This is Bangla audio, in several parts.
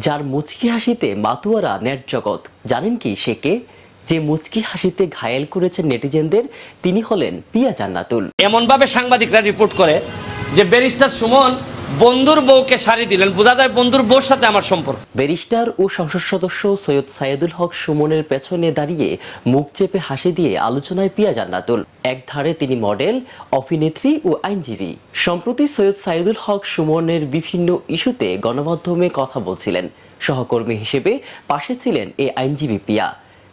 যার মুচকি হাসিতে মাতুয়ারা নেট জগৎ। জানেন কি সে কে? যে মুচকি হাসিতে ঘায়েল করেছেন নেটিজেনদের, তিনি হলেন পিয়া জান্নাতুল। এমন ভাবে সাংবাদিকরা রিপোর্ট করে যে ব্যারিস্টার সুমন বন্ধুর বউকে শাড়ি দিলেন, বোঝা যায় বন্ধুর বউর সাথে আমার সম্পর্ক। ব্যারিস্টার ও সংসদ সদস্য সৈয়দ সাইদুল হক সুমনের পেছনে দাঁড়িয়ে মুখ চেপে হাসি দিয়ে আলোচনায় পিয়া জান্নাতুল। একধারে তিনি মডেল, অভিনেত্রী ও আইনজীবী। সম্প্রতি সৈয়দ সাইদুল হক সুমনের বিভিন্ন ইস্যুতে গণমাধ্যমে কথা বলছিলেন। সহকর্মী হিসেবে পাশে ছিলেন এই আইনজীবী পিয়া।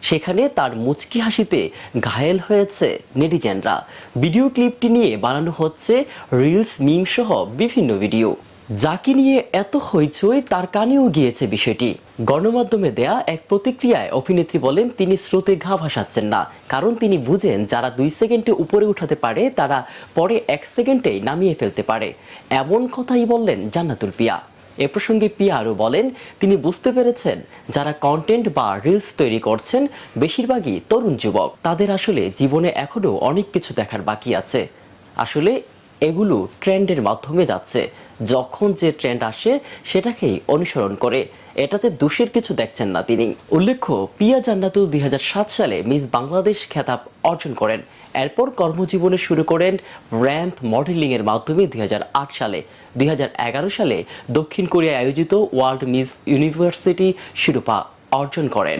সেখানে তার মুচকি হাসিতে ঘায়েল হয়েছে নেটিজেনরা। ভিডিও ক্লিপটি নিয়ে বানানো হচ্ছে রিলস, মিম সহ বিভিন্ন ভিডিও। যাকে নিয়ে এত হইচই, তার কানেও গিয়েছে বিষয়টি। গণমাধ্যমে দেয়া এক প্রতিক্রিয়ায় অভিনেত্রী বলেন তিনি স্রোতে ঘা ভাসাচ্ছেন না, কারণ তিনি বুঝেন যারা 2 সেকেন্ডে উপরে উঠাতে পারে তারা পরে 1 সেকেন্ডেই নামিয়ে ফেলতে পারে। এমন কথাই বললেন জান্নাতুল পিয়া। এ প্রসঙ্গে পিয়া আরও বলেন তিনি বুঝতে পেরেছেন যারা কন্টেন্ট বা রিলস তৈরি করছেন বেশিরভাগই তরুণ যুবক। তাদের আসলে জীবনে এখনো অনেক কিছু দেখার বাকি আছে। আসলে এগুলো ট্রেন্ডের মাধ্যমে যাচ্ছে। যখন যে ট্রেন্ড আসে সেটাকেই অনুসরণ করে, এটাতে দোষের কিছু দেখছেন না তিনি। উল্লেখ্য, পিয়া জান্নাতুল 2007 সালে মিস বাংলাদেশ খেতাব অর্জন করেন। এরপর কর্মজীবনে শুরু করেন র্যাম্প মডেলিং এর মাধ্যমে 2008 সালে। 2011 সালে দক্ষিণ কোরিয়ায় আয়োজিত ওয়ার্ল্ড মিস ইউনিভার্সিটি শিরোপা অর্জন করেন।